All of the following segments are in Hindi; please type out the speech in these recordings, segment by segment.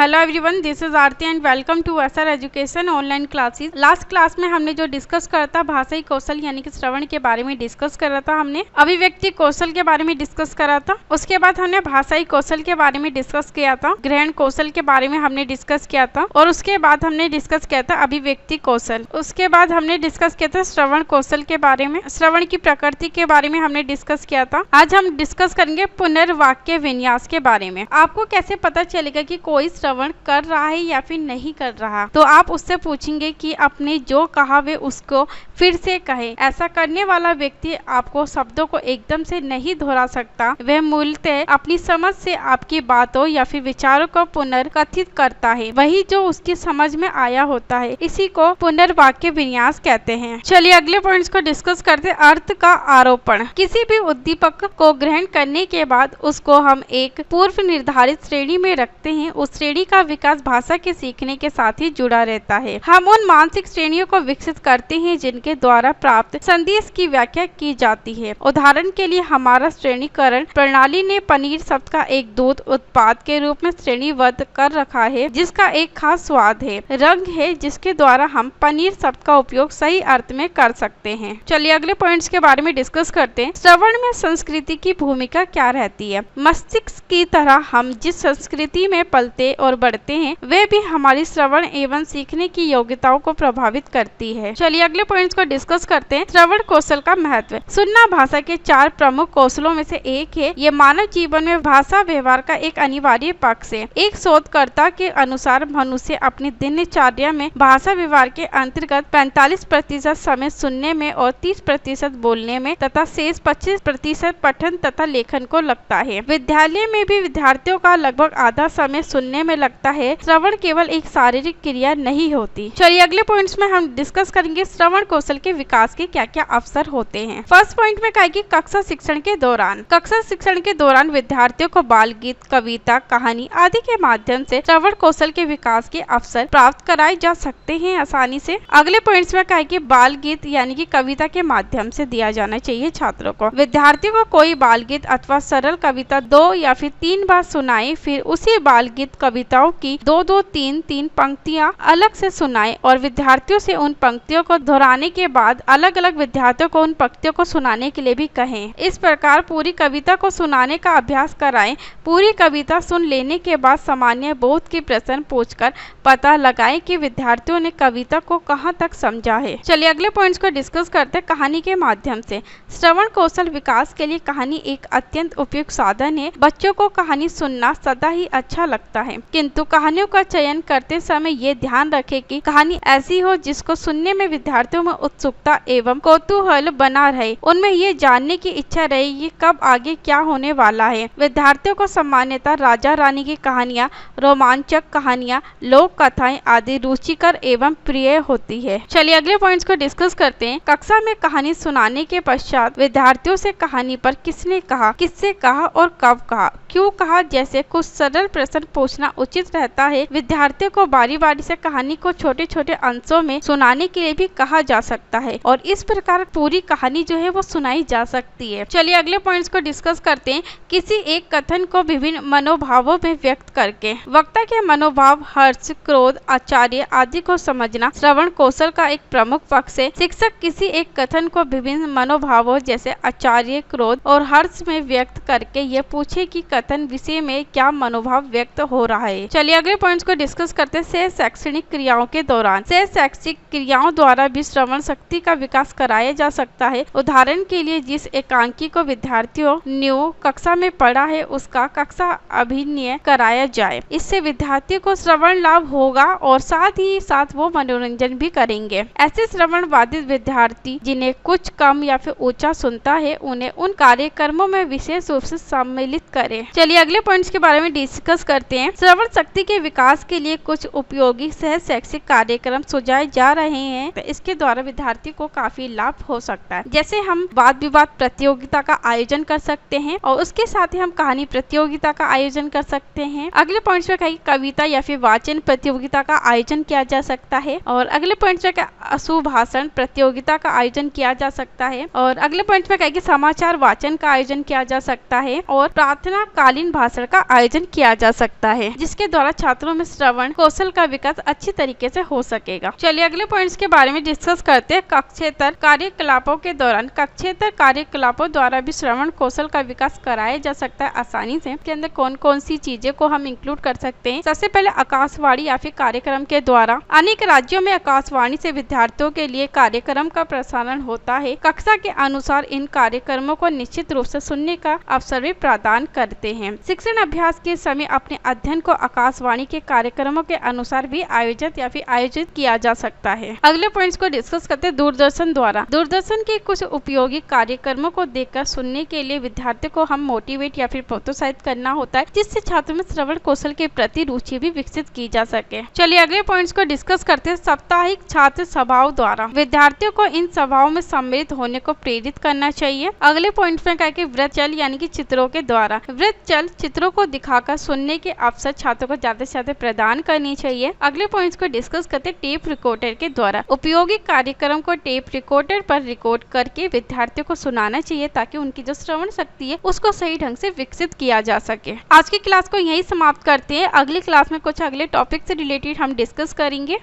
Hello everyone, this is Aarti and welcome to SR education online classes. Last class में हमने जो डिस्कस करा था भाषाई कौशल यानी कि श्रवण के बारे में डिस्कस करा था। हमने अभिव्यक्ति कौशल के बारे में डिस्कस करा था। उसके बाद हमने भाषाई कौशल के बारे में डिस्कस किया था, ग्रहण कौशल के बारे में हमने डिस्कस किया था और उसके बाद हमने डिस्कस किया था अभिव्यक्ति कौशल। उसके बाद हमने डिस्कस किया था श्रवण कौशल के बारे में, श्रवण की प्रकृति के बारे में हमने डिस्कस किया था। आज हम डिस्कस करेंगे पुनर्वाक्य विन्यास के बारे में। आपको कैसे पता चलेगा कि कोई श्रवण कर रहा है या फिर नहीं कर रहा? तो आप उससे पूछेंगे कि आपने जो कहा वे उसको फिर से कहे। ऐसा करने वाला व्यक्ति आपको शब्दों को एकदम से नहीं दोहरा सकता। वह मूलतः अपनी समझ से आपकी बातों या फिर विचारों को पुनर्कथित करता है, वही जो उसकी समझ में आया होता है। इसी को पुनर्वाक्य विन्यास कहते हैं। चलिए अगले पॉइंट्स को डिस्कस करते हैं। अर्थ का आरोपण। किसी भी उद्दीपक को ग्रहण करने के बाद उसको हम एक पूर्व निर्धारित श्रेणी में रखते हैं। उस श्रेणी का विकास भाषा के सीखने के साथ ही जुड़ा रहता है। हम उन मानसिक श्रेणियों को विकसित करते हैं जिनके द्वारा प्राप्त संदेश की व्याख्या की जाती है। उदाहरण के लिए हमारा श्रेणीकरण प्रणाली ने पनीर शब्द का एक दूध उत्पाद के रूप में श्रेणीबद्ध कर रखा है, जिसका एक खास स्वाद है, रंग है, जिसके द्वारा हम पनीर शब्द का उपयोग सही अर्थ में कर सकते हैं। चलिए अगले पॉइंट्स के बारे में डिस्कस करते हैं। श्रवण में संस्कृति की भूमिका क्या रहती है? मस्तिष्क की तरह हम जिस संस्कृति में पलते और बढ़ते हैं वे भी हमारी श्रवण एवं सीखने की योग्यताओं को प्रभावित करती है। चलिए अगले पॉइंट्स को डिस्कस करते हैं। श्रवण कौशल का महत्व। सुनना भाषा के 4 प्रमुख कौशलों में से एक है। ये मानव जीवन में भाषा व्यवहार का एक अनिवार्य पक्ष है। एक शोधकर्ता के अनुसार मनुष्य अपनी दिनचर्या में भाषा व्यवहार के अंतर्गत 45% समय सुनने में और 30% बोलने में तथा शेष 25% पठन तथा लेखन को लगता है। विद्यालय में भी विद्यार्थियों का लगभग आधा समय सुनने में लगता है। श्रवण केवल एक शारीरिक क्रिया नहीं होती। चलिए अगले पॉइंट्स में हम डिस्कस करेंगे श्रवण कौशल के विकास के क्या क्या अवसर होते हैं। फर्स्ट पॉइंट में कहेगी कक्षा शिक्षण के दौरान। कक्षा शिक्षण के दौरान विद्यार्थियों को बाल गीत, कविता, कहानी आदि के माध्यम से श्रवण कौशल के विकास के अवसर प्राप्त कराए जा सकते हैं आसानी से। अगले पॉइंट्स में कहेगी बाल गीत यानी कि कविता के माध्यम से दिया जाना चाहिए छात्रों को। विद्यार्थियों को कोई बाल गीत अथवा सरल कविता 2 या फिर 3 बार सुनाए, फिर उसी बाल गीत कविताओं की 2-2, 3-3 पंक्तियां अलग से सुनाए और विद्यार्थियों से उन पंक्तियों को दोहराने के बाद अलग अलग विद्यार्थियों को उन पंक्तियों को सुनाने के लिए भी कहें। इस प्रकार पूरी कविता को सुनाने का अभ्यास कराएं। पूरी कविता सुन लेने के बाद सामान्य बोध के प्रश्न पूछकर पता लगाएं कि विद्यार्थियों ने कविता को कहां तक समझा है। चलिए अगले पॉइंट्स को डिस्कस करते हैं। कहानी के माध्यम से श्रवण कौशल विकास के लिए कहानी एक अत्यंत उपयुक्त साधन है। बच्चों को कहानी सुनना सदा ही अच्छा लगता है, किंतु कहानियों का चयन करते समय ये ध्यान रखें कि कहानी ऐसी हो जिसको सुनने में विद्यार्थियों में उत्सुकता एवं कौतूहल बना रहे। उनमें ये जानने की इच्छा रहे कि कब आगे क्या होने वाला है। विद्यार्थियों को सामान्यतः राजा रानी की कहानियाँ, रोमांचक कहानियाँ, लोक कथाएं आदि रुचिकर एवं प्रिय होती है। चलिए अगले पॉइंट्स को डिस्कस करते हैं। कक्षा में कहानी सुनाने के पश्चात विद्यार्थियों से कहानी पर किसने कहा, किससे कहा और कब कहा, क्यों कहा जैसे कुछ सरल प्रश्न पूछना उचित रहता है। विद्यार्थियों को बारी बारी से कहानी को छोटे छोटे अंशों में सुनाने के लिए भी कहा जा सकता है और इस प्रकार पूरी कहानी जो है वो सुनाई जा सकती है। चलिए अगले पॉइंट्स को डिस्कस करते हैं। किसी एक कथन को विभिन्न मनोभावों में व्यक्त करके। वक्ता के मनोभाव, हर्ष, क्रोध, आश्चर्य आदि को समझना श्रवण कौशल का एक प्रमुख पक्ष है। शिक्षक किसी एक कथन को विभिन्न मनोभावों जैसे आश्चर्य, क्रोध और हर्ष में व्यक्त करके ये पूछे कि कथन विषय में क्या मनोभाव व्यक्त हो रहा है। चलिए अगले पॉइंट्स को डिस्कस करते हैं। से शैक्षणिक क्रियाओं के दौरान। से शैक्षिक क्रियाओं द्वारा भी श्रवण शक्ति का विकास कराया जा सकता है। उदाहरण के लिए जिस एकांकी को विद्यार्थियों ने कक्षा में पढ़ा है उसका कक्षा अभिनय कराया जाए। इससे विद्यार्थियों को श्रवण लाभ होगा और साथ ही साथ वो मनोरंजन भी करेंगे। ऐसे श्रवण बाधित विद्यार्थी जिन्हें कुछ कम या फिर ऊंचा सुनता है उन्हें उन कार्यक्रमों में विशेष रूप से सम्मिलित करें। चलिए अगले पॉइंट्स के बारे में डिस्कस करते हैं। श्रवण शक्ति के विकास के लिए कुछ उपयोगी सह शैक्षिक कार्यक्रम सुझाए जा रहे हैं। तो इसके द्वारा विद्यार्थी को काफी लाभ हो सकता है। जैसे हम वाद विवाद प्रतियोगिता का आयोजन कर सकते हैं और उसके साथ ही हम कहानी प्रतियोगिता का आयोजन कर सकते हैं। अगले पॉइंट्स में कहीं कविता या फिर वाचन प्रतियोगिता का आयोजन किया जा सकता है और अगले पॉइंट्स में सुभाषण प्रतियोगिता का आयोजन किया जा सकता है और अगले पॉइंट्स में कहेगी समाचार वाचन का आयोजन किया जा सकता है और प्रार्थना कालीन भाषण का आयोजन किया जा सकता है, जिससे जिसके द्वारा छात्रों में श्रवण कौशल का विकास अच्छी तरीके से हो सकेगा। चलिए अगले पॉइंट्स के बारे में डिस्कस करते हैं। कक्षेतर कार्यकलापों के दौरान कक्षेतर कार्यकलापों द्वारा भी श्रवण कौशल का विकास कराया जा सकता है आसानी से। इसके अंदर कौन कौन सी चीजें को हम इंक्लूड कर सकते हैं? सबसे पहले आकाशवाणी या फिर कार्यक्रम के द्वारा अनेक राज्यों में आकाशवाणी से विद्यार्थियों के लिए कार्यक्रम का प्रसारण होता है। कक्षा के अनुसार इन कार्यक्रमों को निश्चित रूप से सुनने का अवसर भी प्रदान करते हैं। शिक्षण अभ्यास के समय अपने अध्ययन को आकाशवाणी के कार्यक्रमों के अनुसार भी आयोजित किया जा सकता है। अगले पॉइंट्स को डिस्कस करते हैं। दूरदर्शन द्वारा दूरदर्शन के कुछ उपयोगी कार्यक्रमों को देखकर सुनने के लिए विद्यार्थियों को हम मोटिवेट या फिर प्रोत्साहित करना होता है, जिससे छात्रों में श्रवण कौशल के प्रति रुचि भी विकसित की जा सके। चलिए अगले पॉइंट्स को डिस्कस करते हैं। साप्ताहिक छात्र सभाओं द्वारा विद्यार्थियों को इन सभाओं में सम्मिलित होने को प्रेरित करना चाहिए। अगले पॉइंट में कहा कि वृत्तचल यानी कि चित्रों के द्वारा वृत्तचल चित्रों को दिखाकर सुनने के अवसर छात्रों को ज्यादा से ज्यादा प्रदान करनी चाहिए। अगले पॉइंट्स को डिस्कस करते हैं। टेप रिकॉर्डर के द्वारा उपयोगी कार्यक्रम को टेप रिकॉर्डर पर रिकॉर्ड करके विद्यार्थियों को सुनाना चाहिए, ताकि उनकी जो श्रवण शक्ति है उसको सही ढंग से विकसित किया जा सके। आज की क्लास को यही समाप्त करते हैं। अगली क्लास में कुछ अगले टॉपिक से रिलेटेड हम डिस्कस करेंगे।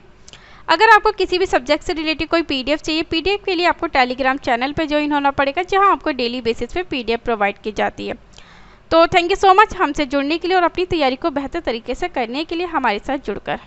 अगर आपको किसी भी सब्जेक्ट से रिलेटेड कोई पीडीएफ चाहिए, पीडीएफ के लिए आपको टेलीग्राम चैनल पर ज्वाइन होना पड़ेगा, जहां आपको डेली बेसिस पे पीडीएफ प्रोवाइड की जाती है। तो थैंक यू सो मच हमसे जुड़ने के लिए और अपनी तैयारी को बेहतर तरीके से करने के लिए हमारे साथ जुड़कर।